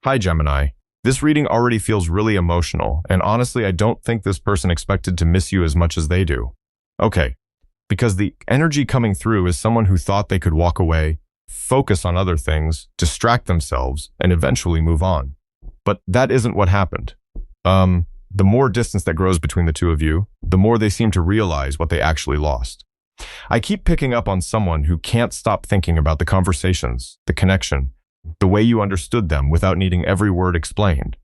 Hi, Gemini. This reading already feels really emotional, and honestly, I don't think this person expected to miss you as much as they do. Okay, because the energy coming through is someone who thought they could walk away, focus on other things, distract themselves, and eventually move on. But that isn't what happened. The more distance that grows between the two of you, the more they seem to realize what they actually lost. I keep picking up on someone who can't stop thinking about the conversations, the connection, the way you understood them without needing every word explained.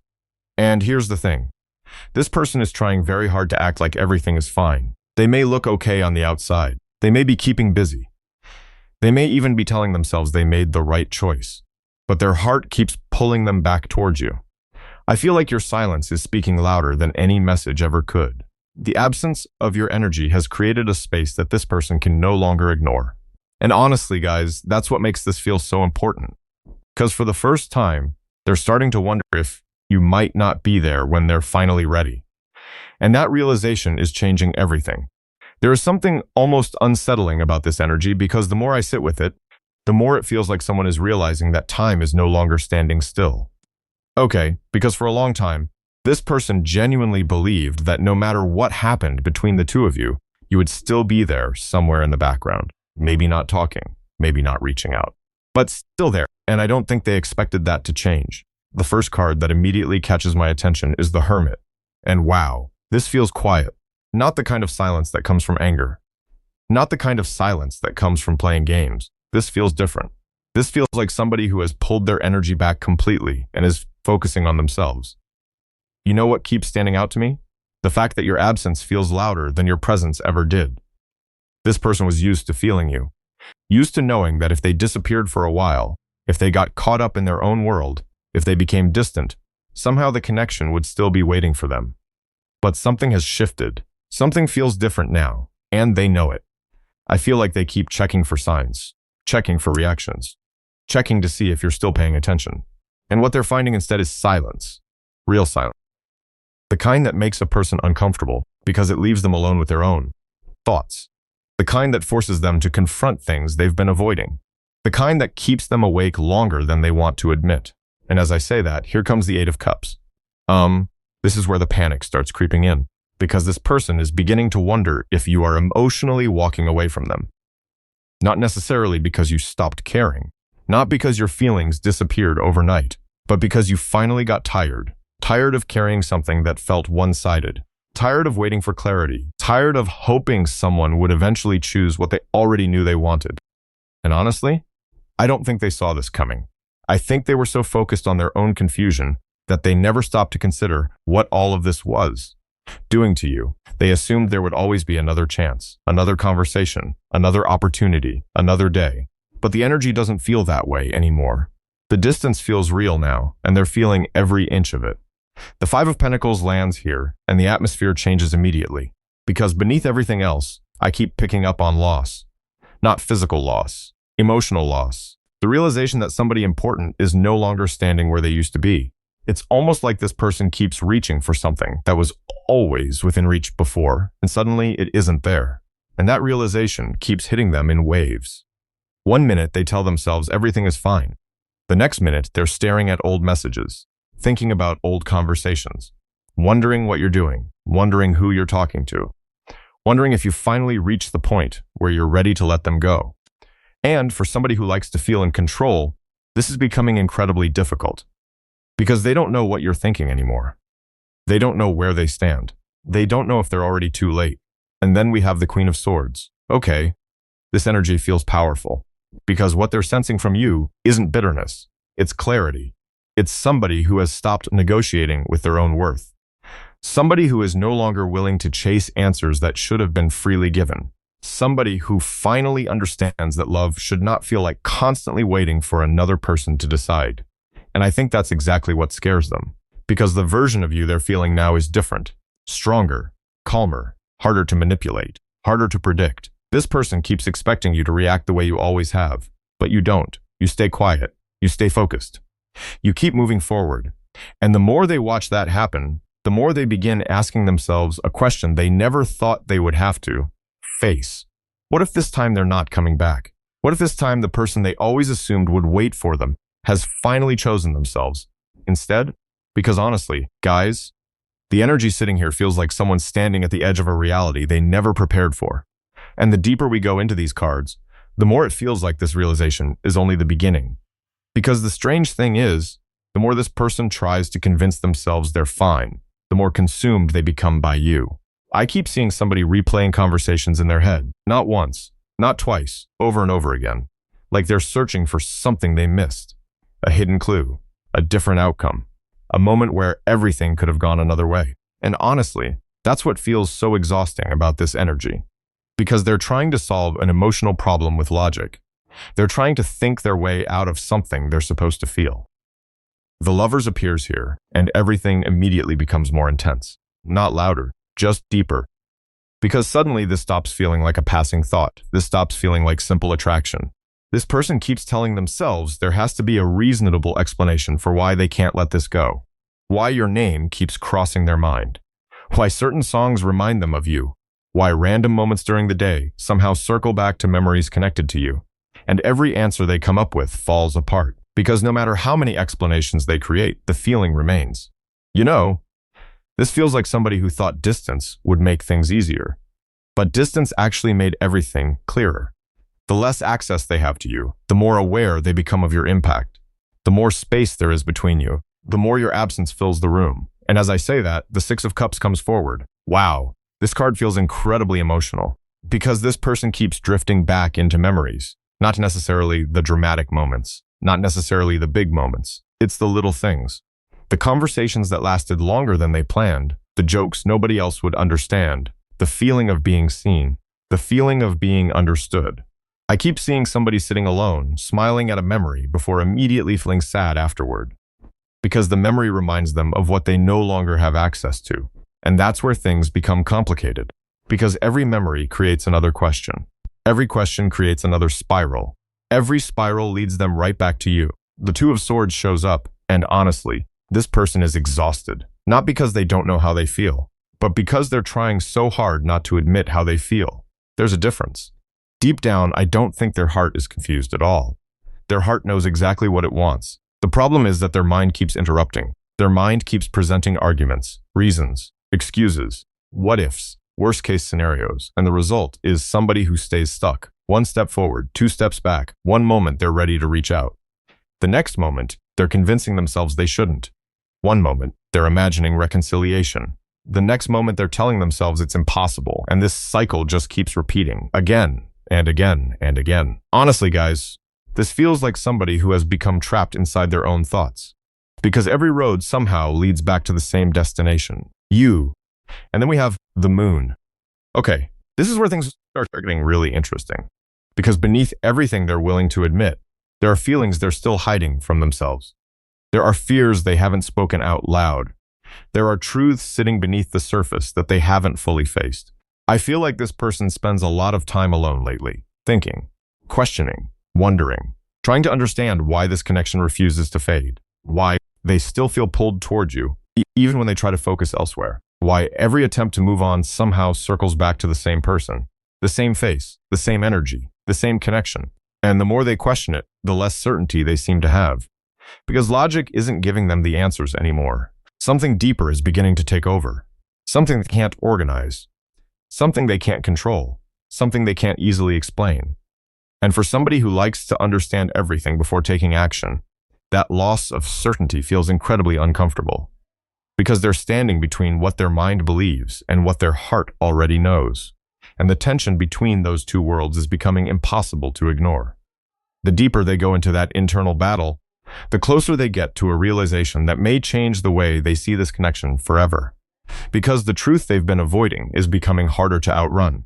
And here's the thing. This person is trying very hard to act like everything is fine. They may look okay on the outside. They may be keeping busy. They may even be telling themselves they made the right choice. But their heart keeps pulling them back towards you. I feel like your silence is speaking louder than any message ever could. The absence of your energy has created a space that this person can no longer ignore. And honestly, guys, that's what makes this feel so important. Because for the first time, they're starting to wonder if you might not be there when they're finally ready. And that realization is changing everything. There is something almost unsettling about this energy because the more I sit with it, the more it feels like someone is realizing that time is no longer standing still. Okay, because for a long time, this person genuinely believed that no matter what happened between the two of you, you would still be there somewhere in the background. Maybe not talking, maybe not reaching out, but still there. And I don't think they expected that to change. The first card that immediately catches my attention is the Hermit. And wow, this feels quiet. Not the kind of silence that comes from anger. Not the kind of silence that comes from playing games. This feels different. This feels like somebody who has pulled their energy back completely and is focusing on themselves. You know what keeps standing out to me? The fact that your absence feels louder than your presence ever did. This person was used to feeling you. Used to knowing that if they disappeared for a while, if they got caught up in their own world, if they became distant, somehow the connection would still be waiting for them. But something has shifted. Something feels different now, and they know it. I feel like they keep checking for signs, checking for reactions, checking to see if you're still paying attention. And what they're finding instead is silence. Real silence. The kind that makes a person uncomfortable because it leaves them alone with their own thoughts. The kind that forces them to confront things they've been avoiding. The kind that keeps them awake longer than they want to admit. And as I say that, here comes the Eight of Cups. This is where the panic starts creeping in, because this person is beginning to wonder if you are emotionally walking away from them. Not necessarily because you stopped caring, not because your feelings disappeared overnight, but because you finally got tired of carrying something that felt one-sided, tired of waiting for clarity, tired of hoping someone would eventually choose what they already knew they wanted. And honestly, I don't think they saw this coming. I think they were so focused on their own confusion that they never stopped to consider what all of this was doing to you. They assumed there would always be another chance, another conversation, another opportunity, another day. But the energy doesn't feel that way anymore. The distance feels real now, and they're feeling every inch of it. The Five of Pentacles lands here, and the atmosphere changes immediately. Because beneath everything else, I keep picking up on loss. Not physical loss, emotional loss. The realization that somebody important is no longer standing where they used to be. It's almost like this person keeps reaching for something that was always within reach before, and suddenly it isn't there. And that realization keeps hitting them in waves. One minute they tell themselves everything is fine. The next minute they're staring at old messages, thinking about old conversations, wondering what you're doing, wondering who you're talking to, wondering if you finally reached the point where you're ready to let them go. And for somebody who likes to feel in control, this is becoming incredibly difficult. Because they don't know what you're thinking anymore. They don't know where they stand. They don't know if they're already too late. And then we have the Queen of Swords. Okay, this energy feels powerful. Because what they're sensing from you isn't bitterness. It's clarity. It's somebody who has stopped negotiating with their own worth. Somebody who is no longer willing to chase answers that should have been freely given. Somebody who finally understands that love should not feel like constantly waiting for another person to decide. And I think that's exactly what scares them. Because the version of you they're feeling now is different, stronger, calmer, harder to manipulate, harder to predict. This person keeps expecting you to react the way you always have, but you don't. You stay quiet. You stay focused. You keep moving forward. And the more they watch that happen, the more they begin asking themselves a question they never thought they would have to face. What if this time they're not coming back? What if this time the person they always assumed would wait for them has finally chosen themselves? instead? Because honestly, guys, the energy sitting here feels like someone standing at the edge of a reality they never prepared for. And the deeper we go into these cards, the more it feels like this realization is only the beginning. Because the strange thing is, the more this person tries to convince themselves they're fine, the more consumed they become by you. I keep seeing somebody replaying conversations in their head, not once, not twice, over and over again, like they're searching for something they missed, a hidden clue, a different outcome, a moment where everything could have gone another way. And honestly, that's what feels so exhausting about this energy. Because they're trying to solve an emotional problem with logic. They're trying to think their way out of something they're supposed to feel. The Lovers appears here, and everything immediately becomes more intense. Not louder, just deeper. Because suddenly this stops feeling like a passing thought. This stops feeling like simple attraction. This person keeps telling themselves there has to be a reasonable explanation for why they can't let this go. Why your name keeps crossing their mind. Why certain songs remind them of you. Why random moments during the day somehow circle back to memories connected to you. And every answer they come up with falls apart. Because no matter how many explanations they create, the feeling remains. You know, this feels like somebody who thought distance would make things easier. But distance actually made everything clearer. The less access they have to you, the more aware they become of your impact. The more space there is between you, the more your absence fills the room. And as I say that, the Six of Cups comes forward. Wow, this card feels incredibly emotional. Because this person keeps drifting back into memories. Not necessarily the dramatic moments. Not necessarily the big moments. It's the little things. The conversations that lasted longer than they planned. The jokes nobody else would understand. The feeling of being seen. The feeling of being understood. I keep seeing somebody sitting alone, smiling at a memory before immediately feeling sad afterward. Because the memory reminds them of what they no longer have access to. And that's where things become complicated. Because every memory creates another question. Every question creates another spiral. Every spiral leads them right back to you. The Two of Swords shows up, and honestly, this person is exhausted. Not because they don't know how they feel, but because they're trying so hard not to admit how they feel. There's a difference. Deep down, I don't think their heart is confused at all. Their heart knows exactly what it wants. The problem is that their mind keeps interrupting. Their mind keeps presenting arguments, reasons, excuses, what-ifs, worst-case scenarios, and the result is somebody who stays stuck. One step forward, two steps back. One moment they're ready to reach out. The next moment, they're convincing themselves they shouldn't. One moment, they're imagining reconciliation. The next moment, they're telling themselves it's impossible, and this cycle just keeps repeating, again, and again, and again. Honestly, guys, this feels like somebody who has become trapped inside their own thoughts. Because every road somehow leads back to the same destination. You. And then we have the moon. Okay, this is where things start getting really interesting. Because beneath everything they're willing to admit, there are feelings they're still hiding from themselves. There are fears they haven't spoken out loud. There are truths sitting beneath the surface that they haven't fully faced. I feel like this person spends a lot of time alone lately, thinking, questioning, wondering, trying to understand why this connection refuses to fade, why they still feel pulled toward you, even when they try to focus elsewhere, why every attempt to move on somehow circles back to the same person, the same face, the same energy, the same connection. And the more they question it, the less certainty they seem to have. Because logic isn't giving them the answers anymore. Something deeper is beginning to take over. Something they can't organize. Something they can't control. Something they can't easily explain. And for somebody who likes to understand everything before taking action, that loss of certainty feels incredibly uncomfortable. Because they're standing between what their mind believes and what their heart already knows. And the tension between those two worlds is becoming impossible to ignore. The deeper they go into that internal battle, the closer they get to a realization that may change the way they see this connection forever. Because the truth they've been avoiding is becoming harder to outrun.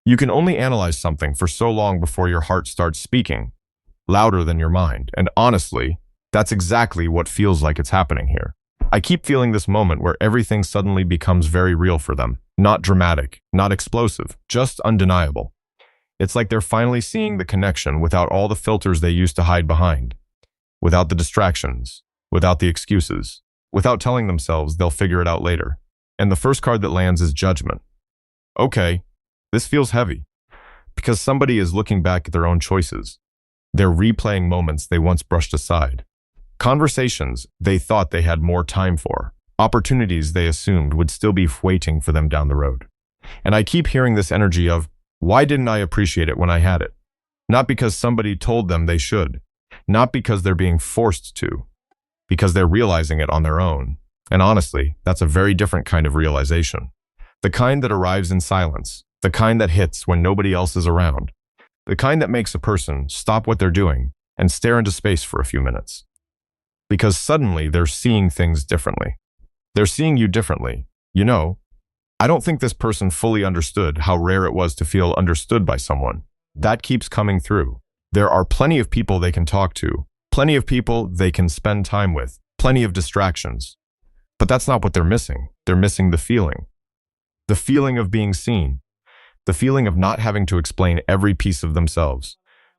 You can only analyze something for so long before your heart starts speaking, louder than your mind. And honestly, that's exactly what feels like it's happening here. I keep feeling this moment where everything suddenly becomes very real for them. Not dramatic, not explosive, just undeniable. It's like they're finally seeing the connection without all the filters they used to hide behind. Without the distractions, without the excuses, without telling themselves they'll figure it out later. And the first card that lands is Judgment. Okay, this feels heavy. Because somebody is looking back at their own choices. They're replaying moments they once brushed aside. Conversations they thought they had more time for. Opportunities they assumed would still be waiting for them down the road. And I keep hearing this energy of, why didn't I appreciate it when I had it? Not because somebody told them they should. Not because they're being forced to. Because they're realizing it on their own. And honestly, that's a very different kind of realization. The kind that arrives in silence. The kind that hits when nobody else is around. The kind that makes a person stop what they're doing and stare into space for a few minutes. Because suddenly they're seeing things differently. They're seeing you differently. You know, I don't think this person fully understood how rare it was to feel understood by someone. That keeps coming through. There are plenty of people they can talk to, plenty of people they can spend time with, plenty of distractions. But that's not what they're missing. They're missing the feeling. The feeling of being seen. The feeling of not having to explain every piece of themselves.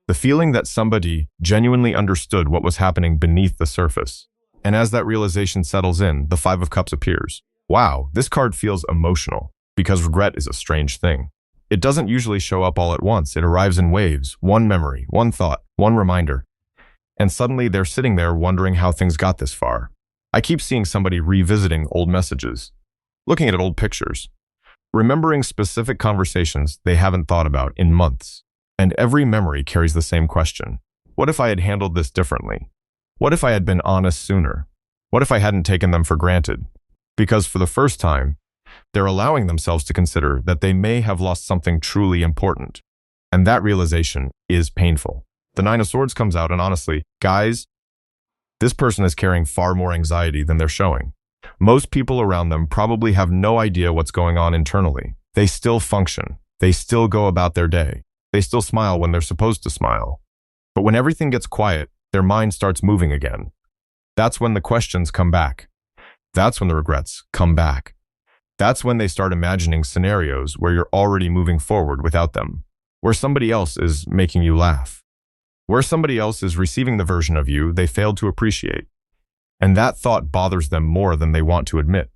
The feeling that somebody genuinely understood what was happening beneath the surface. And as that realization settles in, the Five of Cups appears. Wow, this card feels emotional, because regret is a strange thing. It doesn't usually show up all at once. It arrives in waves, one memory, one thought, one reminder. And suddenly they're sitting there wondering how things got this far. I keep seeing somebody revisiting old messages, looking at old pictures, remembering specific conversations they haven't thought about in months. And every memory carries the same question. What if I had handled this differently? What if I had been honest sooner? What if I hadn't taken them for granted? Because for the first time, they're allowing themselves to consider that they may have lost something truly important. And that realization is painful. The Nine of Swords comes out, and honestly, guys, this person is carrying far more anxiety than they're showing. Most people around them probably have no idea what's going on internally. They still function. They still go about their day. They still smile when they're supposed to smile. But when everything gets quiet, their mind starts moving again. That's when the questions come back. That's when the regrets come back. That's when they start imagining scenarios where you're already moving forward without them, where somebody else is making you laugh, where somebody else is receiving the version of you they failed to appreciate. And that thought bothers them more than they want to admit,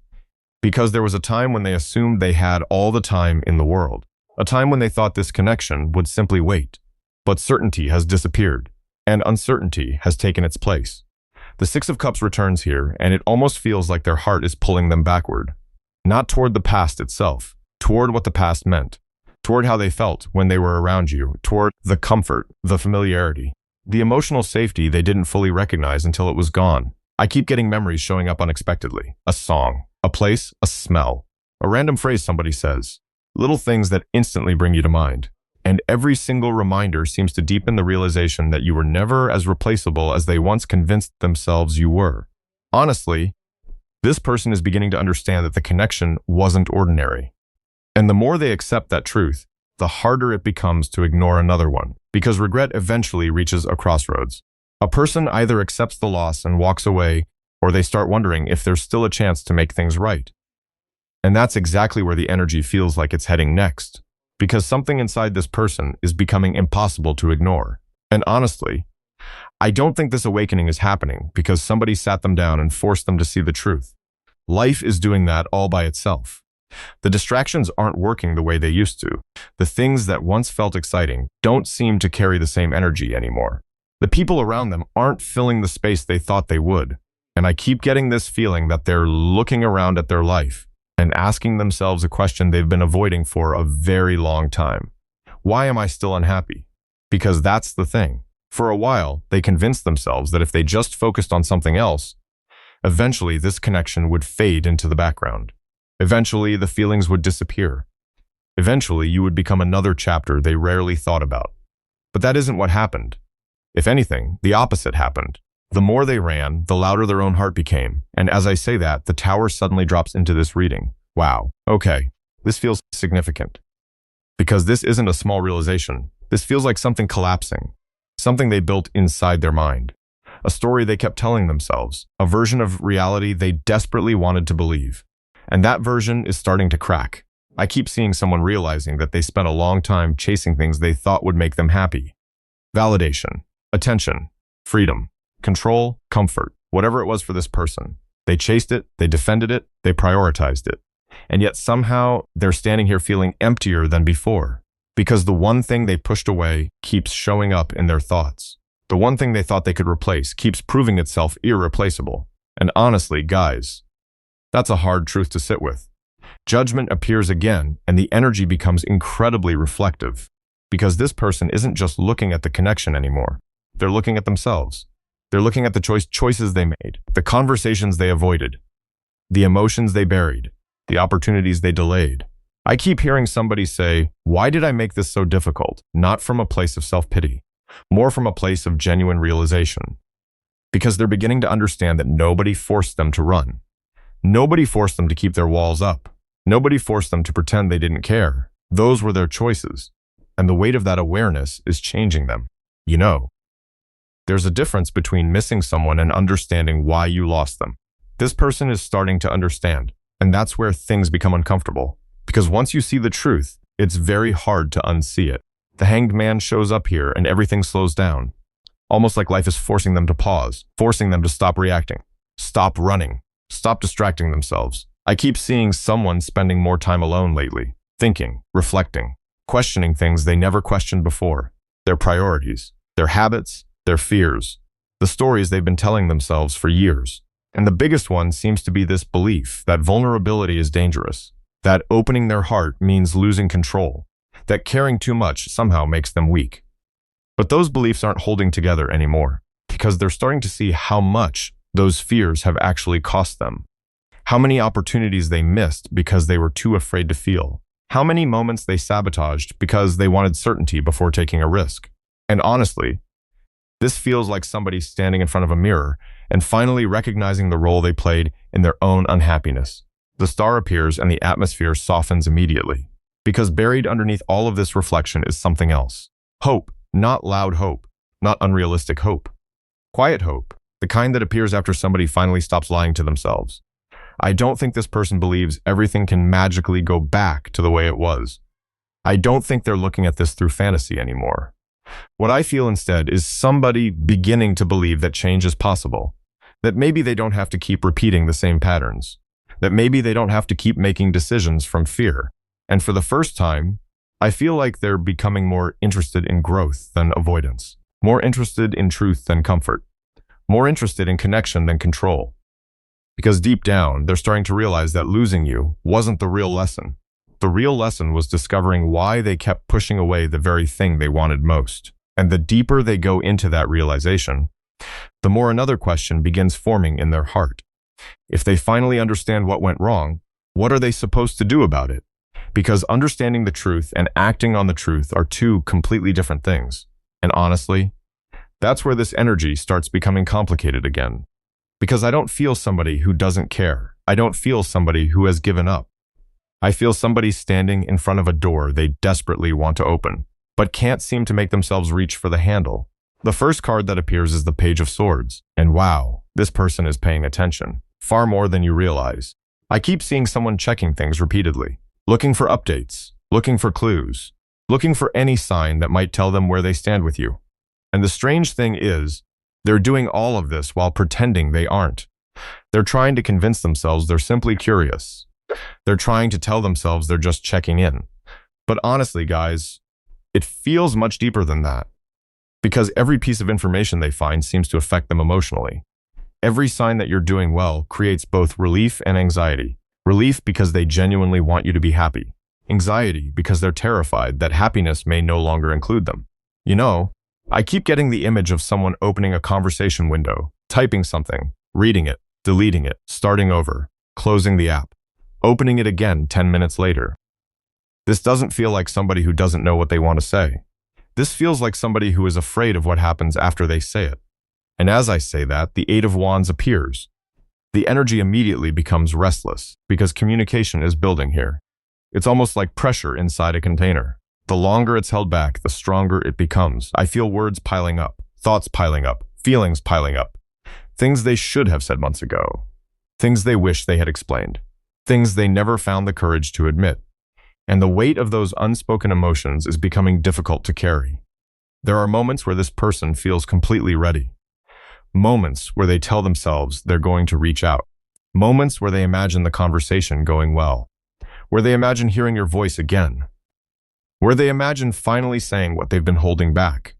because there was a time when they assumed they had all the time in the world, a time when they thought this connection would simply wait. But certainty has disappeared, and uncertainty has taken its place. The Six of Cups returns here, and it almost feels like their heart is pulling them backward. Not toward the past itself, toward what the past meant, toward how they felt when they were around you, toward the comfort, the familiarity, the emotional safety they didn't fully recognize until it was gone. I keep getting memories showing up unexpectedly. A song, a place, a smell, a random phrase somebody says, little things that instantly bring you to mind. And every single reminder seems to deepen the realization that you were never as replaceable as they once convinced themselves you were. Honestly, this person is beginning to understand that the connection wasn't ordinary. And the more they accept that truth, the harder it becomes to ignore another one, because regret eventually reaches a crossroads. A person either accepts the loss and walks away, or they start wondering if there's still a chance to make things right. And that's exactly where the energy feels like it's heading next, because something inside this person is becoming impossible to ignore. And honestly, I don't think this awakening is happening because somebody sat them down and forced them to see the truth. Life is doing that all by itself. The distractions aren't working the way they used to. The things that once felt exciting don't seem to carry the same energy anymore. The people around them aren't filling the space they thought they would. And I keep getting this feeling that they're looking around at their life and asking themselves a question they've been avoiding for a very long time. Why am I still unhappy? Because that's the thing. For a while, they convinced themselves that if they just focused on something else, eventually this connection would fade into the background. Eventually, the feelings would disappear. Eventually, you would become another chapter they rarely thought about. But that isn't what happened. If anything, the opposite happened. The more they ran, the louder their own heart became. And as I say that, the tower suddenly drops into this reading. Wow. Okay. This feels significant. Because this isn't a small realization. This feels like something collapsing. Something they built inside their mind. A story they kept telling themselves. A version of reality they desperately wanted to believe. And that version is starting to crack. I keep seeing someone realizing that they spent a long time chasing things they thought would make them happy. Validation, attention, freedom, control, comfort, whatever it was for this person. They chased it, they defended it, they prioritized it. And yet somehow they're standing here feeling emptier than before. Because the one thing they pushed away keeps showing up in their thoughts. The one thing they thought they could replace keeps proving itself irreplaceable. And honestly, guys, that's a hard truth to sit with. Judgment appears again, and the energy becomes incredibly reflective, because this person isn't just looking at the connection anymore. They're looking at themselves. They're looking at the choices they made, the conversations they avoided, the emotions they buried, the opportunities they delayed. I keep hearing somebody say, "Why did I make this so difficult?" Not from a place of self-pity, more from a place of genuine realization. Because they're beginning to understand that nobody forced them to run. Nobody forced them to keep their walls up. Nobody forced them to pretend they didn't care. Those were their choices. And the weight of that awareness is changing them. You know, there's a difference between missing someone and understanding why you lost them. This person is starting to understand, and that's where things become uncomfortable. Because once you see the truth, it's very hard to unsee it. The hanged man shows up here and everything slows down. Almost like life is forcing them to pause, forcing them to stop reacting, stop running, stop distracting themselves. I keep seeing someone spending more time alone lately, thinking, reflecting, questioning things they never questioned before, their priorities, their habits, their fears, the stories they've been telling themselves for years. And the biggest one seems to be this belief that vulnerability is dangerous, that opening their heart means losing control, that caring too much somehow makes them weak. But those beliefs aren't holding together anymore, because they're starting to see how much those fears have actually cost them. How many opportunities they missed because they were too afraid to feel. How many moments they sabotaged because they wanted certainty before taking a risk. And honestly, this feels like somebody standing in front of a mirror and finally recognizing the role they played in their own unhappiness. The star appears and the atmosphere softens immediately, because buried underneath all of this reflection is something else. Hope, not loud hope, not unrealistic hope. Quiet hope, the kind that appears after somebody finally stops lying to themselves. I don't think this person believes everything can magically go back to the way it was. I don't think they're looking at this through fantasy anymore. What I feel instead is somebody beginning to believe that change is possible, that maybe they don't have to keep repeating the same patterns, that maybe they don't have to keep making decisions from fear. And for the first time, I feel like they're becoming more interested in growth than avoidance, more interested in truth than comfort, more interested in connection than control. Because deep down, they're starting to realize that losing you wasn't the real lesson. The real lesson was discovering why they kept pushing away the very thing they wanted most. And the deeper they go into that realization, the more another question begins forming in their heart. If they finally understand what went wrong, what are they supposed to do about it? Because understanding the truth and acting on the truth are two completely different things. And honestly, that's where this energy starts becoming complicated again. Because I don't feel somebody who doesn't care. I don't feel somebody who has given up. I feel somebody standing in front of a door they desperately want to open, but can't seem to make themselves reach for the handle. The first card that appears is the Page of Swords. And wow, this person is paying attention, far more than you realize. I keep seeing someone checking things repeatedly, looking for updates, looking for clues, looking for any sign that might tell them where they stand with you. And the strange thing is, they're doing all of this while pretending they aren't. They're trying to convince themselves they're simply curious. They're trying to tell themselves they're just checking in. But honestly, guys, it feels much deeper than that. Because every piece of information they find seems to affect them emotionally. Every sign that you're doing well creates both relief and anxiety. Relief because they genuinely want you to be happy. Anxiety because they're terrified that happiness may no longer include them. You know, I keep getting the image of someone opening a conversation window, typing something, reading it, deleting it, starting over, closing the app, opening it again 10 minutes later. This doesn't feel like somebody who doesn't know what they want to say. This feels like somebody who is afraid of what happens after they say it. And as I say that, the Eight of Wands appears. The energy immediately becomes restless because communication is building here. It's almost like pressure inside a container. The longer it's held back, the stronger it becomes. I feel words piling up, thoughts piling up, feelings piling up. Things they should have said months ago. Things they wish they had explained. Things they never found the courage to admit. And the weight of those unspoken emotions is becoming difficult to carry. There are moments where this person feels completely ready. Moments where they tell themselves they're going to reach out. Moments where they imagine the conversation going well. Where they imagine hearing your voice again. Where they imagine finally saying what they've been holding back.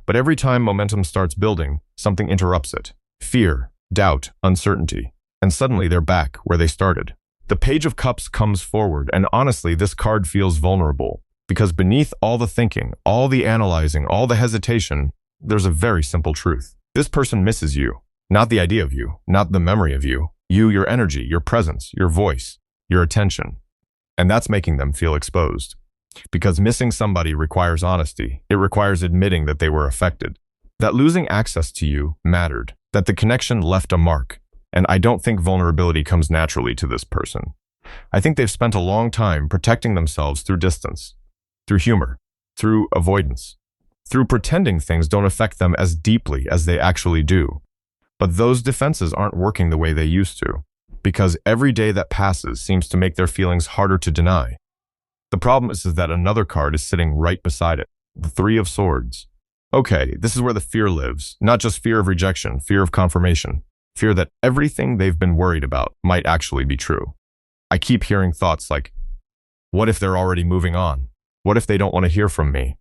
But every time momentum starts building, something interrupts it. Fear, doubt, uncertainty. And suddenly they're back where they started. The Page of Cups comes forward, and honestly, this card feels vulnerable. Because beneath all the thinking, all the analyzing, all the hesitation, there's a very simple truth. This person misses you. Not the idea of you, not the memory of you. You, your energy, your presence, your voice, your attention. And that's making them feel exposed. Because missing somebody requires honesty. It requires admitting that they were affected. That losing access to you mattered. That the connection left a mark. And I don't think vulnerability comes naturally to this person. I think they've spent a long time protecting themselves through distance, through humor, through avoidance, through pretending things don't affect them as deeply as they actually do. But those defenses aren't working the way they used to, because every day that passes seems to make their feelings harder to deny. The problem is that another card is sitting right beside it, the Three of Swords. Okay, this is where the fear lives, not just fear of rejection, fear of confirmation, fear that everything they've been worried about might actually be true. I keep hearing thoughts like, what if they're already moving on? What if they don't want to hear from me?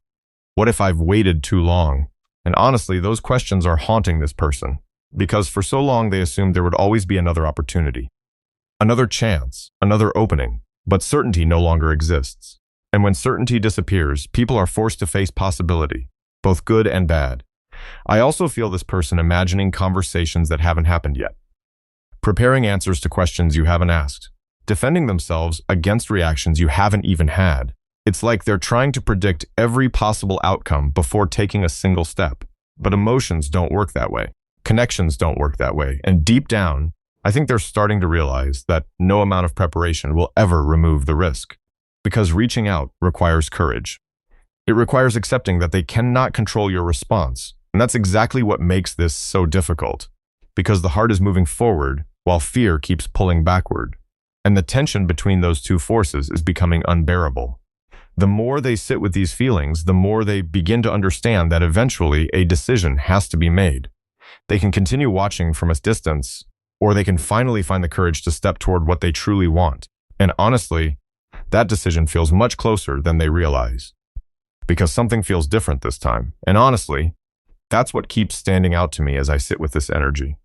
What if I've waited too long? And honestly, those questions are haunting this person, because for so long they assumed there would always be another opportunity, another chance, another opening. But certainty no longer exists. And when certainty disappears, people are forced to face possibility, both good and bad. I also feel this person imagining conversations that haven't happened yet, preparing answers to questions you haven't asked, defending themselves against reactions you haven't even had. It's like they're trying to predict every possible outcome before taking a single step. But emotions don't work that way. Connections don't work that way. And deep down, I think they're starting to realize that no amount of preparation will ever remove the risk. Because reaching out requires courage. It requires accepting that they cannot control your response. And that's exactly what makes this so difficult. Because the heart is moving forward while fear keeps pulling backward. And the tension between those two forces is becoming unbearable. The more they sit with these feelings, the more they begin to understand that eventually a decision has to be made. They can continue watching from a distance, or they can finally find the courage to step toward what they truly want. And honestly, that decision feels much closer than they realize. Because something feels different this time. And honestly, that's what keeps standing out to me as I sit with this energy.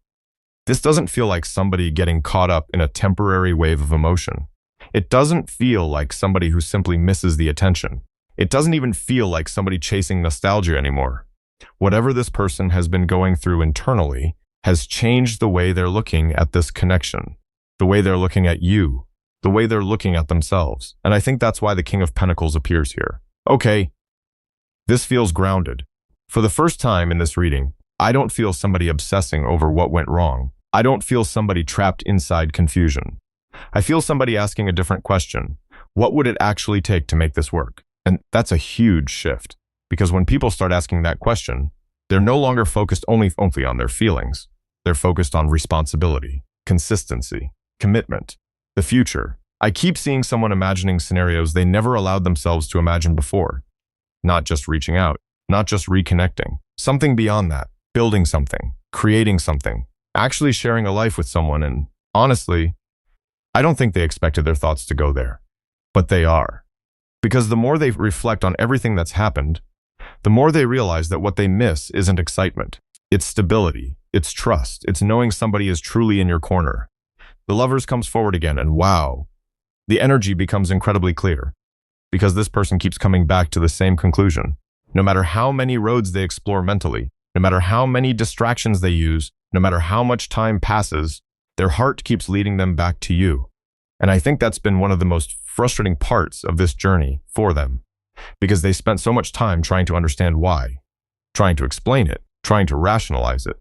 This doesn't feel like somebody getting caught up in a temporary wave of emotion. It doesn't feel like somebody who simply misses the attention. It doesn't even feel like somebody chasing nostalgia anymore. Whatever this person has been going through internally has changed the way they're looking at this connection, the way they're looking at you, the way they're looking at themselves. And I think that's why the King of Pentacles appears here. Okay, this feels grounded. For the first time in this reading, I don't feel somebody obsessing over what went wrong. I don't feel somebody trapped inside confusion. I feel somebody asking a different question. What would it actually take to make this work? And that's a huge shift, because when people start asking that question, they're no longer focused only on their feelings. They're focused on responsibility, consistency, commitment, the future. I keep seeing someone imagining scenarios they never allowed themselves to imagine before. Not just reaching out, not just reconnecting. Something beyond that, building something, creating something, actually sharing a life with someone. And honestly, I don't think they expected their thoughts to go there, but they are. Because the more they reflect on everything that's happened, the more they realize that what they miss isn't excitement. It's stability, it's trust, it's knowing somebody is truly in your corner. The Lovers comes forward again, and wow, the energy becomes incredibly clear. Because this person keeps coming back to the same conclusion. No matter how many roads they explore mentally, no matter how many distractions they use, no matter how much time passes, their heart keeps leading them back to you. And I think that's been one of the most frustrating parts of this journey for them, because they spent so much time trying to understand why, trying to explain it, trying to rationalize it.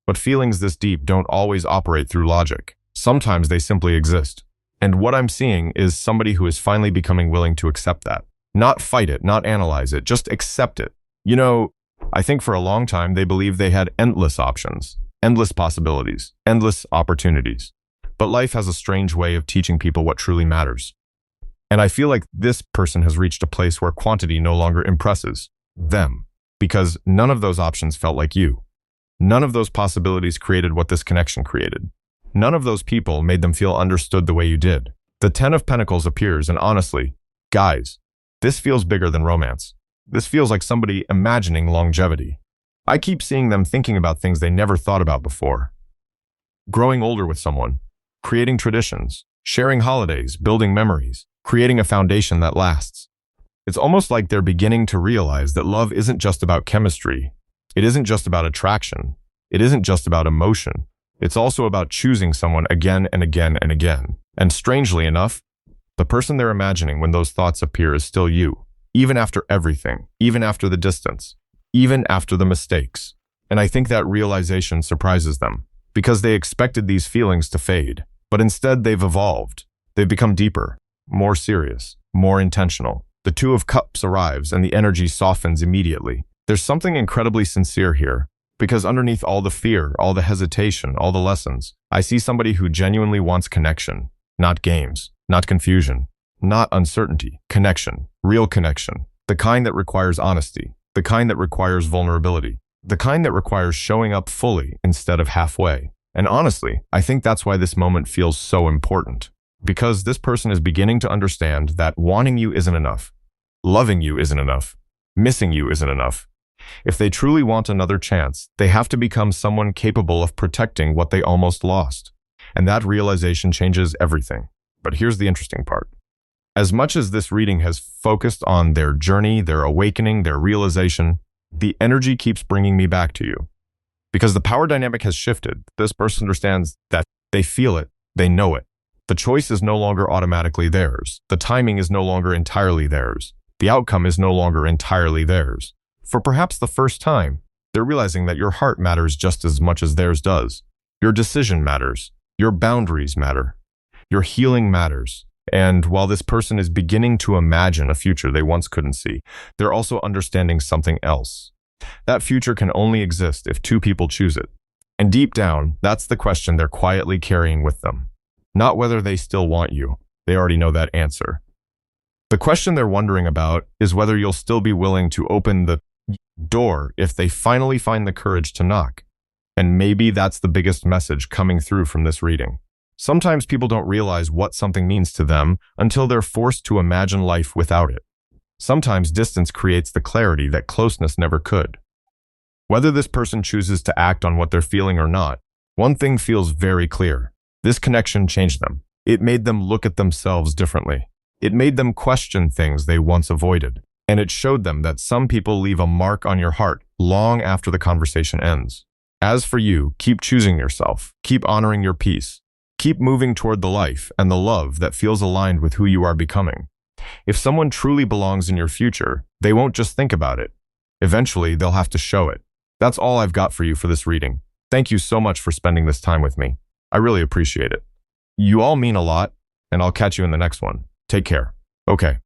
But feelings this deep don't always operate through logic. Sometimes they simply exist. And what I'm seeing is somebody who is finally becoming willing to accept that. Not fight it, not analyze it, just accept it. You know, I think for a long time they believed they had endless options, endless possibilities, endless opportunities. But life has a strange way of teaching people what truly matters. And I feel like this person has reached a place where quantity no longer impresses them, because none of those options felt like you. None of those possibilities created what this connection created. None of those people made them feel understood the way you did. The Ten of Pentacles appears, and honestly, guys, this feels bigger than romance. This feels like somebody imagining longevity. I keep seeing them thinking about things they never thought about before. Growing older with someone, creating traditions, sharing holidays, building memories, creating a foundation that lasts. It's almost like they're beginning to realize that love isn't just about chemistry. It isn't just about attraction. It isn't just about emotion. It's also about choosing someone again and again and again. And strangely enough, the person they're imagining when those thoughts appear is still you, even after everything, even after the distance, even after the mistakes. And I think that realization surprises them, because they expected these feelings to fade. But instead, they've evolved. They've become deeper, more serious, more intentional. The Two of Cups arrives and the energy softens immediately. There's something incredibly sincere here, because underneath all the fear, all the hesitation, all the lessons, I see somebody who genuinely wants connection, not games, not confusion, not uncertainty, connection, real connection, the kind that requires honesty, the kind that requires vulnerability, the kind that requires showing up fully instead of halfway. And honestly, I think that's why this moment feels so important, because this person is beginning to understand that wanting you isn't enough, loving you isn't enough, missing you isn't enough. If they truly want another chance, they have to become someone capable of protecting what they almost lost. And that realization changes everything. But here's the interesting part. As much as this reading has focused on their journey, their awakening, their realization, the energy keeps bringing me back to you. Because the power dynamic has shifted. This person understands that they feel it, they know it. The choice is no longer automatically theirs. The timing is no longer entirely theirs. The outcome is no longer entirely theirs. For perhaps the first time, they're realizing that your heart matters just as much as theirs does. Your decision matters. Your boundaries matter. Your healing matters. And while this person is beginning to imagine a future they once couldn't see, they're also understanding something else. That future can only exist if two people choose it. And deep down, that's the question they're quietly carrying with them. Not whether they still want you. They already know that answer. The question they're wondering about is whether you'll still be willing to open the door if they finally find the courage to knock. And maybe that's the biggest message coming through from this reading. Sometimes people don't realize what something means to them until they're forced to imagine life without it. Sometimes distance creates the clarity that closeness never could. Whether this person chooses to act on what they're feeling or not, one thing feels very clear. This connection changed them. It made them look at themselves differently. It made them question things they once avoided. And it showed them that some people leave a mark on your heart long after the conversation ends. As for you, keep choosing yourself. Keep honoring your peace. Keep moving toward the life and the love that feels aligned with who you are becoming. If someone truly belongs in your future, they won't just think about it. Eventually, they'll have to show it. That's all I've got for you for this reading. Thank you so much for spending this time with me. I really appreciate it. You all mean a lot, and I'll catch you in the next one. Take care. Okay.